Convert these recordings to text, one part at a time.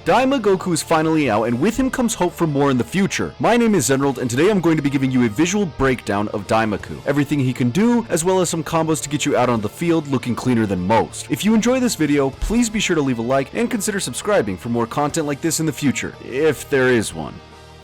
Daima Goku is finally out, and with him comes hope for more in the future. My name is Zenrold, and today I'm going to be giving you a visual breakdown of Daimaku, everything he can do, as well as some combos to get you out on the field looking cleaner than most. If you enjoy this video, please be sure to leave a like and consider subscribing for more content like this in the future, if there is one.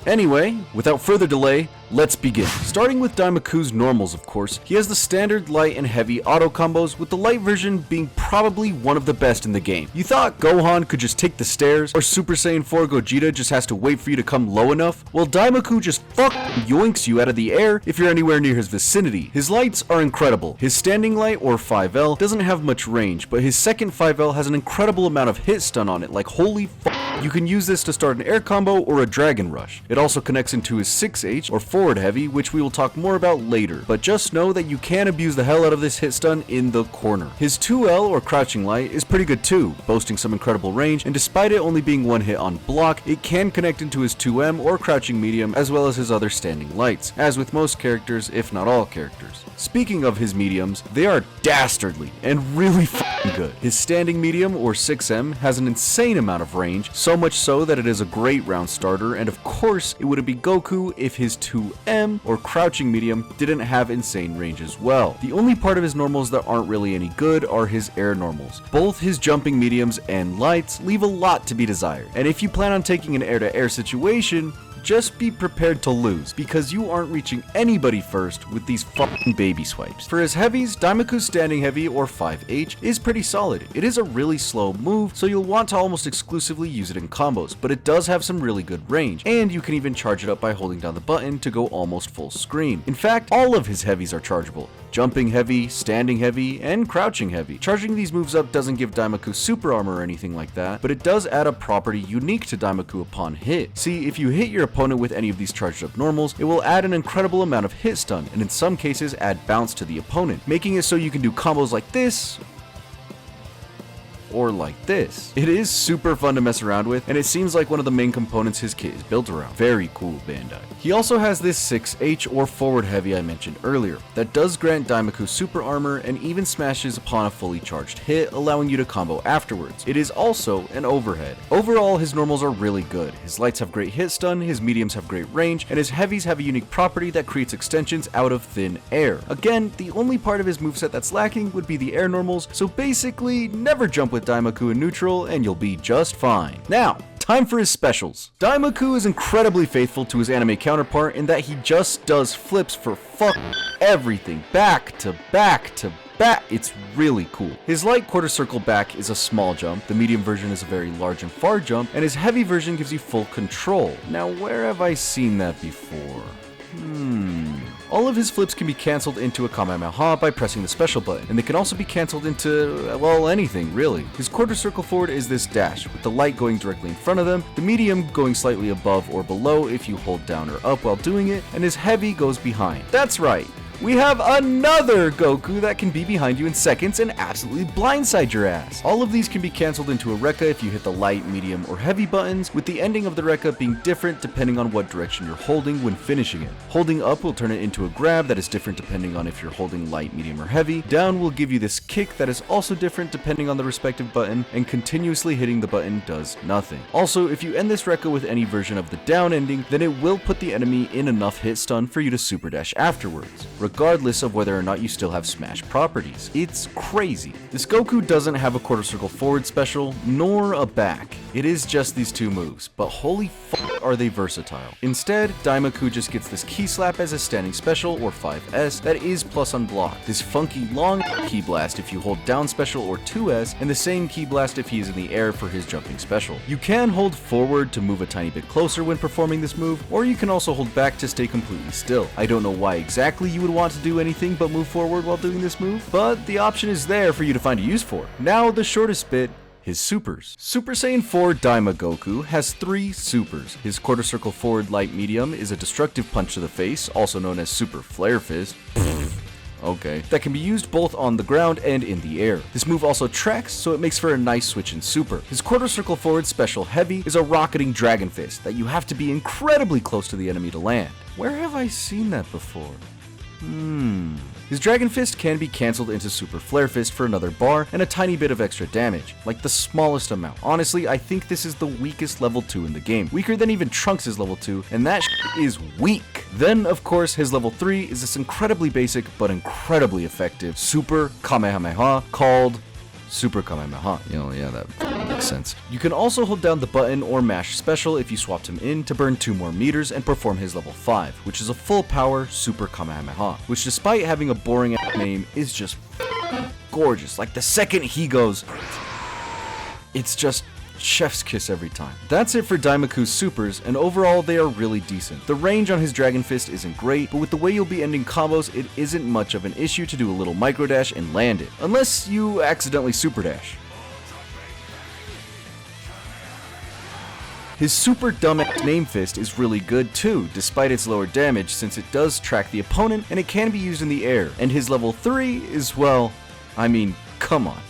Anyway, without further delay, let's begin. Starting with Daimaku's normals, of course, he has the standard light and heavy auto combos, with the light version being probably one of the best in the game. You thought Gohan could just take the stairs, or Super Saiyan 4 Gogeta just has to wait for you to come low enough? Well, Daimaku just yoinks you out of the air if you're anywhere near his vicinity. His lights are incredible. His standing light, or 5L, doesn't have much range, but his second 5L has an incredible amount of hit stun on it, like holy fuck. You can use this to start an air combo or a dragon rush. It also connects into his 6H or forward heavy, which we will talk more about later, but just know that you can abuse the hell out of this hit stun in the corner. His 2L or crouching light is pretty good too, boasting some incredible range, and despite it only being one hit on block, it can connect into his 2M or crouching medium as well as his other standing lights, as with most characters, if not all characters. Speaking of his mediums, they are dastardly and really fucking good. His standing medium or 6M has an insane amount of range, so much so that it is a great round starter, and of course it wouldn't be Goku if his 2M or crouching medium didn't have insane range as well. The only part of his normals that aren't really any good are his air normals. Both his jumping mediums and lights leave a lot to be desired, and if you plan on taking an air-to-air situation, just be prepared to lose, because you aren't reaching anybody first with these fucking baby swipes. For his heavies, Daimaku's standing heavy or 5H is pretty solid. It is a really slow move, so you'll want to almost exclusively use it in combos, but it does have some really good range, and you can even charge it up by holding down the button to go almost full screen. In fact, all of his heavies are chargeable. Jumping heavy, standing heavy, and crouching heavy. Charging these moves up doesn't give Daimaku super armor or anything like that, but it does add a property unique to Daimaku upon hit. See, if you hit your opponent with any of these charged up normals, it will add an incredible amount of hit stun, and in some cases add bounce to the opponent, making it so you can do combos like this, or like this. It is super fun to mess around with, and it seems like one of the main components his kit is built around. Very cool, Bandai. He also has this 6H or forward heavy I mentioned earlier, that does grant Daimaku super armor and even smashes upon a fully charged hit, allowing you to combo afterwards. It is also an overhead. Overall, his normals are really good. His lights have great hit stun, his mediums have great range, and his heavies have a unique property that creates extensions out of thin air. Again, the only part of his moveset that's lacking would be the air normals, so basically, never jump with Daimaku in neutral and you'll be just fine. Now, time for his specials. Daimaku is incredibly faithful to his anime counterpart in that he just does flips for everything, back to back to back. It's really cool. His light quarter circle back is a small jump, the medium version is a very large and far jump, and his heavy version gives you full control. Now, where have I seen that before? All of his flips can be cancelled into a Kamehameha by pressing the special button, and they can also be cancelled into, well, anything, really. His quarter circle forward is this dash, with the light going directly in front of them, the medium going slightly above or below if you hold down or up while doing it, and his heavy goes behind. That's right! We have another Goku that can be behind you in seconds and absolutely blindside your ass. All of these can be cancelled into a Rekka if you hit the light, medium, or heavy buttons, with the ending of the Rekka being different depending on what direction you're holding when finishing it. Holding up will turn it into a grab that is different depending on if you're holding light, medium, or heavy. Down will give you this kick that is also different depending on the respective button, and continuously hitting the button does nothing. Also, if you end this Rekka with any version of the down ending, then it will put the enemy in enough hit stun for you to super dash afterwards, regardless of whether or not you still have smash properties. It's crazy. This Goku doesn't have a quarter circle forward special, nor a back. It is just these two moves, but holy fuck are they versatile. Instead, Daimaku just gets this key slap as a standing special or 5S that is plus unblocked, this funky long key blast if you hold down special or 2S, and the same key blast if he is in the air for his jumping special. You can hold forward to move a tiny bit closer when performing this move, or you can also hold back to stay completely still. I don't know why exactly you would want to do anything but move forward while doing this move, but the option is there for you to find a use for. Now, the shortest bit, his supers. Super Saiyan 4 Daima Goku has 3 supers. His quarter circle forward light medium is a destructive punch to the face, also known as Super Flare Fist. Okay. That can be used both on the ground and in the air. This move also tracks, so it makes for a nice switch in super. His quarter circle forward special heavy is a rocketing Dragon Fist that you have to be incredibly close to the enemy to land. Where have I seen that before? His Dragon Fist can be cancelled into Super Flare Fist for another bar and a tiny bit of extra damage, like the smallest amount. Honestly, I think this is the weakest level 2 in the game, weaker than even Trunks' level 2, and that is weak. Then, of course, his level 3 is this incredibly basic but incredibly effective Super Kamehameha called Super Kamehameha. Yeah, that makes sense. You can also hold down the button or mash special if you swapped him in to burn 2 more meters and perform his level 5, which is a full power Super Kamehameha, which despite having a boring name is just gorgeous. Like the second he goes, it's just chef's kiss every time. That's it for Daimaku's supers, and overall they are really decent. The range on his Dragon Fist isn't great, but with the way you'll be ending combos, it isn't much of an issue to do a little micro dash and land it, unless you accidentally super dash. His super dumb name fist is really good too, despite its lower damage since it does track the opponent and it can be used in the air, and his level 3 is, well, I mean, come on.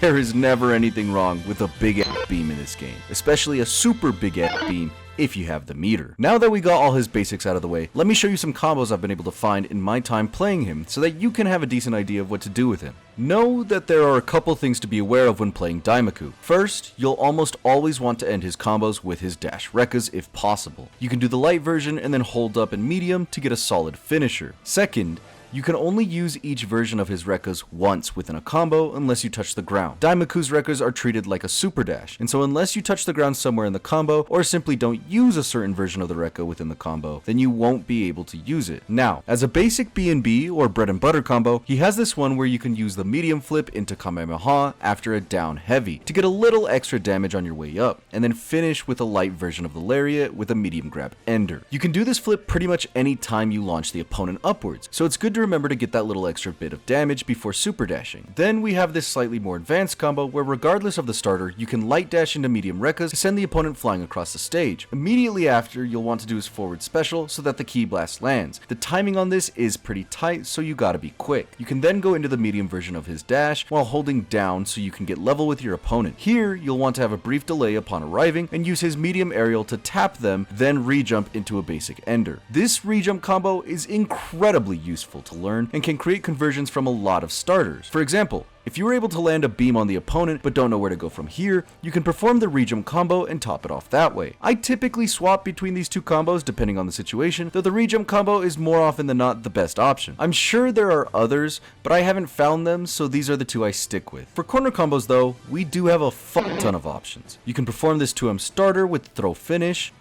There is never anything wrong with a big beam in this game, especially a super big beam if you have the meter. Now that we got all his basics out of the way, let me show you some combos I've been able to find in my time playing him so that you can have a decent idea of what to do with him. Know that there are a couple things to be aware of when playing Daimaku. First, you'll almost always want to end his combos with his dash rekkas if possible. You can do the light version and then hold up in medium to get a solid finisher. Second, you can only use each version of his rekkas once within a combo unless you touch the ground. Daimaku's rekkas are treated like a super dash, and so unless you touch the ground somewhere in the combo or simply don't use a certain version of the rekka within the combo, then you won't be able to use it. Now, as a basic B&B or bread and butter combo, he has this one where you can use the medium flip into Kamehameha after a down heavy to get a little extra damage on your way up, and then finish with a light version of the lariat with a medium grab ender. You can do this flip pretty much any time you launch the opponent upwards, so it's good to remember to get that little extra bit of damage before super dashing. Then we have this slightly more advanced combo where regardless of the starter, you can light dash into medium rekkas to send the opponent flying across the stage. Immediately after, you'll want to do his forward special so that the ki blast lands. The timing on this is pretty tight, so you gotta be quick. You can then go into the medium version of his dash while holding down so you can get level with your opponent. Here, you'll want to have a brief delay upon arriving and use his medium aerial to tap them, then re-jump into a basic ender. This re-jump combo is incredibly useful to learn and can create conversions from a lot of starters. For example, if you were able to land a beam on the opponent but don't know where to go from here, you can perform the re-jump combo and top it off that way. I typically swap between these two combos depending on the situation, though the re-jump combo is more often than not the best option. I'm sure there are others, but I haven't found them, so these are the two I stick with. For corner combos though, we do have a fuck ton of options. You can perform this 2M starter with throw finish,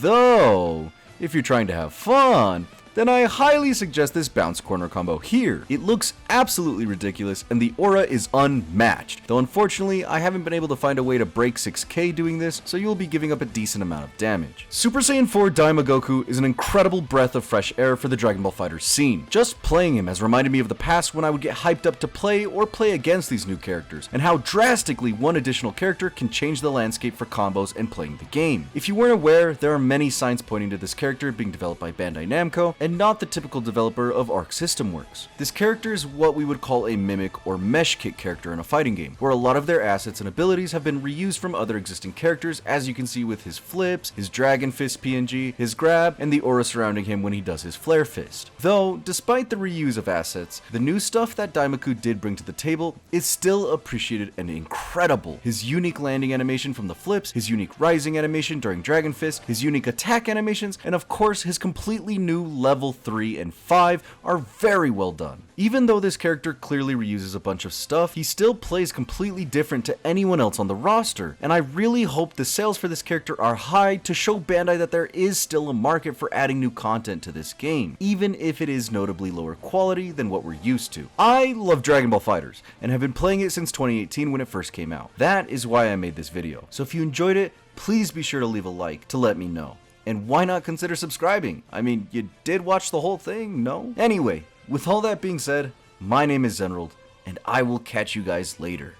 though, if you're trying to have fun, then I highly suggest this bounce corner combo here. It looks absolutely ridiculous and the aura is unmatched, though unfortunately I haven't been able to find a way to break 6k doing this, so you'll be giving up a decent amount of damage. Super Saiyan 4 Daima Goku is an incredible breath of fresh air for the Dragon Ball FighterZ scene. Just playing him has reminded me of the past when I would get hyped up to play or play against these new characters, and how drastically one additional character can change the landscape for combos and playing the game. If you weren't aware, there are many signs pointing to this character being developed by Bandai Namco, and not the typical developer of Arc System Works. This character is what we would call a mimic or mesh kit character in a fighting game, where a lot of their assets and abilities have been reused from other existing characters, as you can see with his flips, his Dragon Fist PNG, his grab, and the aura surrounding him when he does his Flare Fist. Though, despite the reuse of assets, the new stuff that Daimaku did bring to the table is still appreciated and incredible. His unique landing animation from the flips, his unique rising animation during Dragon Fist, his unique attack animations, and of course his completely new level 3 and 5 are very well done. Even though this character clearly reuses a bunch of stuff, he still plays completely different to anyone else on the roster, and I really hope the sales for this character are high to show Bandai that there is still a market for adding new content to this game, even if it is notably lower quality than what we're used to. I love Dragon Ball FighterZ, and have been playing it since 2018 when it first came out. That is why I made this video, so if you enjoyed it, please be sure to leave a like to let me know. And why not consider subscribing? I mean, you did watch the whole thing, no? Anyway, with all that being said, my name is Zenrold, and I will catch you guys later.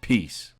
Peace.